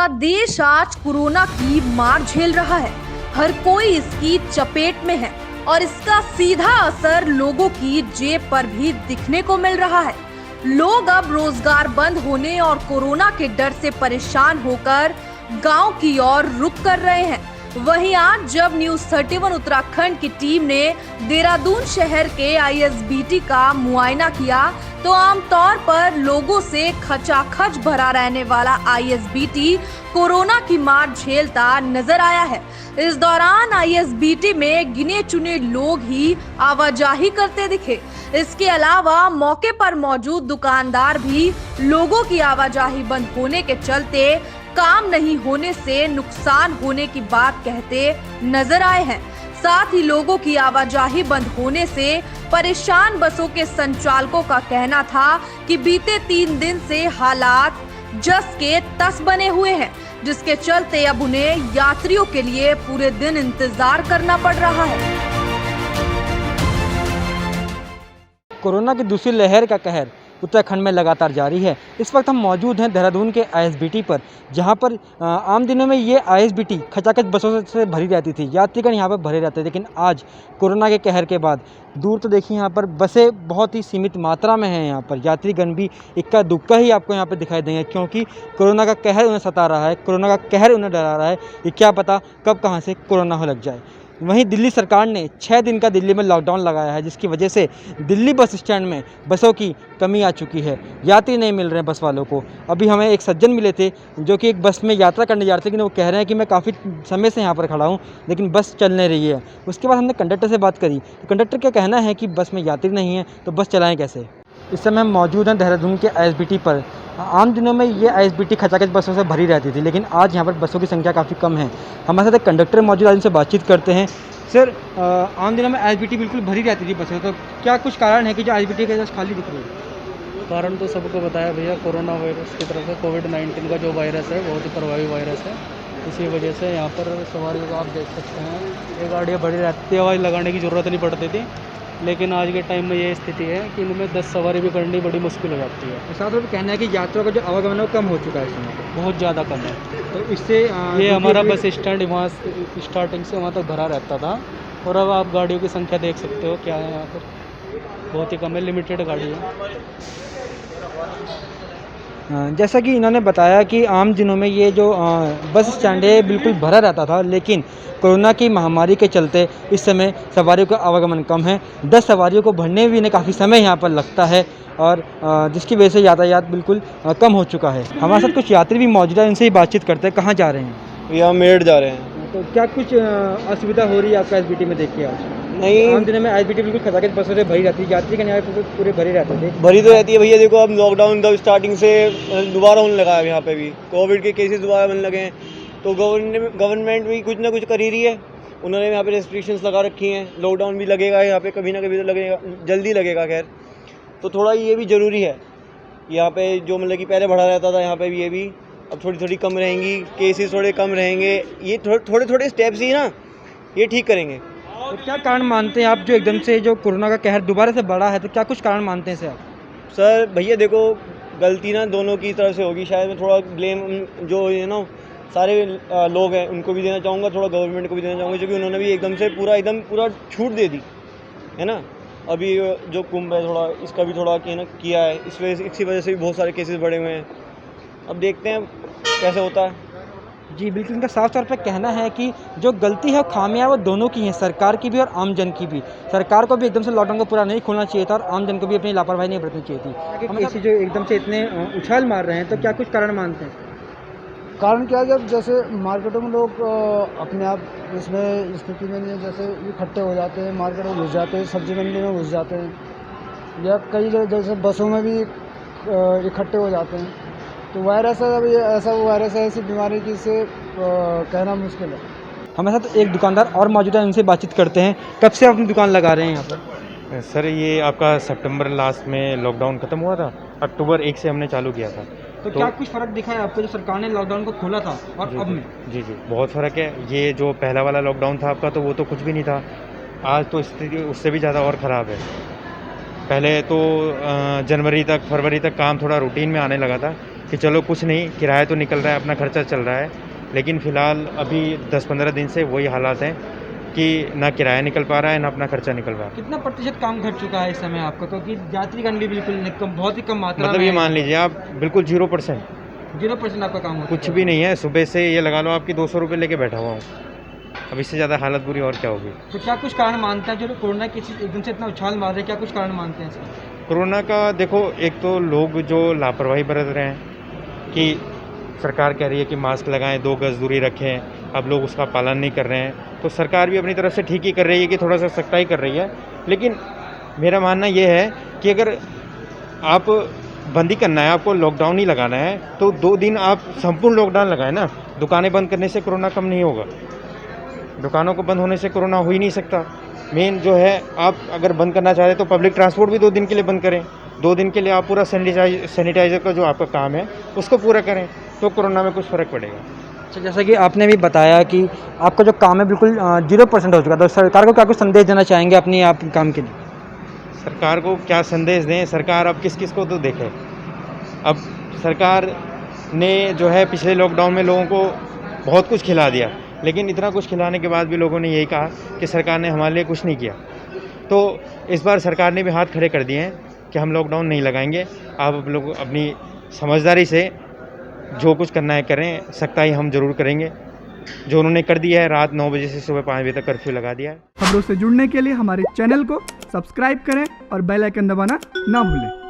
पूरा देश आज कोरोना की मार झेल रहा है। हर कोई इसकी चपेट में है और इसका सीधा असर लोगों की जेब पर भी दिखने को मिल रहा है। लोग अब रोजगार बंद होने और कोरोना के डर से परेशान होकर गांव की ओर रुख कर रहे हैं। वहीं आज जब न्यूज़ 31 उत्तराखंड की टीम ने देहरादून शहर के आईएसबीटी का मुआयना किया तो आमतौर पर लोगों से खचाखच भरा रहने वाला आईएसबीटी कोरोना की मार झेलता नजर आया है। इस दौरान आईएसबीटी में गिने चुने लोग ही आवाजाही करते दिखे। इसके अलावा मौके पर मौजूद दुकानदार भी लोगों की आवाजाही बंद होने के चलते काम नहीं होने से नुकसान होने की बात कहते नजर आए हैं। साथ ही लोगों की आवाजाही बंद होने से परेशान बसों के संचालकों का कहना था कि बीते 3 दिन से हालात जस के तस बने हुए हैं, जिसके चलते अब उन्हें यात्रियों के लिए पूरे दिन इंतजार करना पड़ रहा है। कोरोना की दूसरी लहर का कहर उत्तराखंड में लगातार जारी है। इस वक्त हम मौजूद हैं देहरादून के आईएसबीटी पर, जहां पर आम दिनों में ये आईएसबीटी खचाखच बसों से भरी रहती थी, यात्रीगण यहां पर भरे रहते थे। लेकिन आज कोरोना के कहर के बाद दूर तो देखिए यहाँ पर बसें बहुत ही सीमित मात्रा में हैं। यहाँ पर यात्रीगण भी इक्का दुक्का ही आपको यहाँ पर दिखाई देंगे, क्योंकि कोरोना का कहर उन्हें सता रहा है, कोरोना का कहर उन्हें डरा रहा है कि क्या पता कब कहाँ से कोरोना हो लग जाए। वहीं दिल्ली सरकार ने 6 दिन का दिल्ली में लॉकडाउन लगाया है, जिसकी वजह से दिल्ली बस स्टैंड में बसों की कमी आ चुकी है। यात्री नहीं मिल रहे हैं बस वालों को। अभी हमें एक सज्जन मिले थे जो कि एक बस में यात्रा करने जा रहे थे, लेकिन वो कह रहे हैं कि मैं काफ़ी समय से यहाँ पर खड़ा हूँ लेकिन बस चल नहीं रही है। उसके बाद हमने कंडक्टर से बात करी तो कंडक्टर का कहना है कि बस में यात्री नहीं है तो बस चलाएँ कैसे। इस समय हम मौजूद हैं देहरादून के आईएसबीटी पर। आम दिनों में ये आईएसबीटी खचाखच बसों से भरी रहती थी, लेकिन आज यहाँ पर बसों की संख्या काफ़ी कम है। हमारे साथ एक कंडक्टर मौजूद है, उनसे बातचीत करते हैं। सर, आम दिनों में आईएसबीटी बिल्कुल भरी रहती थी बसें, तो क्या कुछ कारण है कि जो आईएसबीटी के जस्ट खाली दिख रही है? कारण तो सबको बताया भैया, कोरोना वायरस की तरफ से कोविड-19 का जो वायरस है बहुत ही प्रभावी वायरस है। इसी वजह से यहाँ पर सवारियों को आप देख सकते हैं, ये गाड़ियाँ भरी रहती है, आवाज़ लगाने की ज़रूरत नहीं पड़ती थी। लेकिन आज के टाइम में ये स्थिति है कि इनमें 10 सवारी भी करनी बड़ी मुश्किल हो जाती है। साथ में कहना है कि यात्रियों का जो आवागमन है वो कम हो चुका है इस समय, बहुत ज़्यादा कम है। तो इससे ये हमारा बस स्टैंड वहाँ स्टार्टिंग से वहाँ तक भरा रहता था, और अब आप गाड़ियों की संख्या देख सकते हो क्या है यहाँ पर, बहुत ही कम है, लिमिटेड गाड़ी है। जैसा कि इन्होंने बताया कि आम दिनों में ये जो बस स्टैंड है बिल्कुल भरा रहता था, लेकिन कोरोना की महामारी के चलते इस समय सवारियों का आवागमन कम है। 10 सवारियों को भरने में भी इन्हें काफ़ी समय यहाँ पर लगता है, और जिसकी वजह से यातायात बिल्कुल कम हो चुका है। हमारे साथ कुछ यात्री भी मौजूद है, इनसे ही बातचीत करते हैं। कहाँ जा रहे हैं? यहाँ मेरठ जा रहे हैं। तो क्या कुछ असुविधा हो रही है आपका आईएसबीटी में देख के आज? नहीं, आम दिनों में आईएसबीटी बिल्कुल खचाखच बसों से भरी रहती है, यात्री के न्याय पूरे भरे रहते थे। भरी तो रहती है भैया। देखो अब लॉकडाउन जब स्टार्टिंग से दोबारा होने लगा है, यहाँ पे भी कोविड के केसेस दोबारा बनने लगे हैं, तो गवर्नमेंट भी कुछ ना कुछ कर ही रही है। उन्होंने यहाँ पे रेस्ट्रिक्शंस लगा रखी हैं, लॉकडाउन भी लगेगा यहाँ पे, कभी ना कभी तो लगेगा, जल्दी लगेगा। खैर, तो थोड़ा ये भी ज़रूरी है। यहाँ पे जो मतलब कि पहले बढ़ा रहता था, यहाँ पे भी ये भी अब थोड़ी थोड़ी कम रहेंगी, केसेस थोड़े कम रहेंगे। ये थोड़े थोड़े स्टेप्स ही ना ये ठीक करेंगे। तो क्या कारण मानते हैं आप जो एकदम से जो कोरोना का कहर दोबारा से बढ़ा है, तो क्या कुछ कारण मानते हैं इसे आप? सर भैया देखो, गलती ना दोनों की तरफ से होगी। शायद मैं थोड़ा ब्लेम जो है ना सारे लोग हैं उनको भी देना चाहूँगा, थोड़ा गवर्नमेंट को भी देना चाहूँगा, क्योंकि उन्होंने भी एकदम से पूरा छूट दे दी है ना। अभी जो कुंभ है थोड़ा इसका भी थोड़ा किया है, इसी वजह से भी बहुत सारे केसेस बढ़े हुए हैं। अब देखते हैं कैसे होता है। जी बिल्कुल, इनका साफ तौर पे कहना है कि जो गलती है खामियां वो दोनों की हैं, सरकार की भी और आम जन की भी। सरकार को भी एकदम से लॉकडाउन को पूरा नहीं खोलना चाहिए था और आम जन को भी अपनी लापरवाही नहीं बरतनी चाहिए थी। केसेस जो एकदम से इतने उछाल मार रहे हैं, तो क्या कुछ कारण मानते हैं? कारण क्या है, जब जैसे मार्केटों में लोग अपने आप इसमें स्थिति में नहीं है, जैसे इकट्ठे हो जाते हैं, मार्केट में घुस जाते हैं, सब्जी मंडी में घुस जाते हैं, या कई जैसे बसों में भी इकट्ठे हो जाते हैं। तो वायरस है, अब ये ऐसा वायरस है, ऐसी बीमारी की से कहना मुश्किल है। हमारे साथ एक दुकानदार और मौजूद है, उनसे बातचीत करते हैं। कब से अपनी दुकान लगा रहे हैं यहाँ पर? सर ये आपका सितंबर लास्ट में लॉकडाउन ख़त्म हुआ था, अक्टूबर 1 से हमने चालू किया था। तो क्या कुछ फ़र्क दिखा है आपको जो सरकार ने लॉकडाउन को खोला था और अब में? जी बहुत फ़र्क है। ये जो पहला वाला लॉकडाउन था आपका, तो वो तो कुछ भी नहीं था। आज तो स्थिति उससे भी ज़्यादा और ख़राब है। पहले तो जनवरी तक फरवरी तक काम थोड़ा रूटीन में आने लगा था, कि चलो कुछ नहीं, किराया तो निकल रहा है, अपना खर्चा चल रहा है। लेकिन फ़िलहाल अभी 10-15 दिन से वही हालात हैं कि ना किराया निकल पा रहा है, ना अपना खर्चा निकल रहा है। कितना प्रतिशत काम घट चुका है इस समय आपका, क्योंकि यात्रीगण भी बिल्कुल कम, बहुत ही कम मात्रा मतलब में ये मान लीजिए आप बिल्कुल 0%, 0% आपका काम होता कुछ भी नहीं है। सुबह से ये लगा लो आपकी 200 रुपये लेके बैठा हुआ हूँ। अब इससे ज़्यादा हालत बुरी और क्या होगी। तो क्या कुछ कारण मानते हैं जो कोरोना की चीज़ एकदम से इतना उछाल मार रहे हैं, क्या कुछ कारण मानते हैं इसका? कोरोना का देखो, एक तो लोग जो लापरवाही बरत रहे हैं कि सरकार कह रही है कि मास्क लगाएं, 2 गज़ दूरी रखें, अब लोग उसका पालन नहीं कर रहे हैं। तो सरकार भी अपनी तरफ से ठीक ही कर रही है कि थोड़ा सा सख्ताई कर रही है। लेकिन मेरा मानना ये है कि अगर आप बंदी करना है, आपको लॉकडाउन ही लगाना है, तो 2 दिन आप संपूर्ण लॉकडाउन लगाएं ना। दुकानें बंद करने से कोरोना कम नहीं होगा, दुकानों को बंद होने से कोरोना हो ही नहीं सकता। मेन जो है, आप अगर बंद करना चाहते तो पब्लिक ट्रांसपोर्ट भी 2 दिन के लिए बंद करें। 2 दिन के लिए आप पूरा सैनिटाइज़र का जो आपका काम है उसको पूरा करें, तो कोरोना में कुछ फ़र्क पड़ेगा। अच्छा, जैसा कि आपने भी बताया कि आपका जो काम है बिल्कुल 0% हो चुका, तो सरकार को क्या कुछ संदेश देना चाहेंगे अपनी आप काम के लिए? सरकार को क्या संदेश दें, सरकार अब किस किस को तो देखे। अब सरकार ने जो है पिछले लॉकडाउन में लोगों को बहुत कुछ खिला दिया, लेकिन इतना कुछ खिलाने के बाद भी लोगों ने यही कहा कि सरकार ने हमारे लिए कुछ नहीं किया। तो इस बार सरकार ने भी हाथ खड़े कर दिए हैं कि हम लॉकडाउन नहीं लगाएंगे, आप लोग अपनी समझदारी से जो कुछ करना है करें, सख्ताई हम ज़रूर करेंगे। जो उन्होंने कर दिया है, रात 9 बजे से सुबह 5 बजे तक कर्फ्यू लगा दिया है। खबरों से जुड़ने के लिए हमारे चैनल को सब्सक्राइब करें और बेल आइकन दबाना ना भूलें।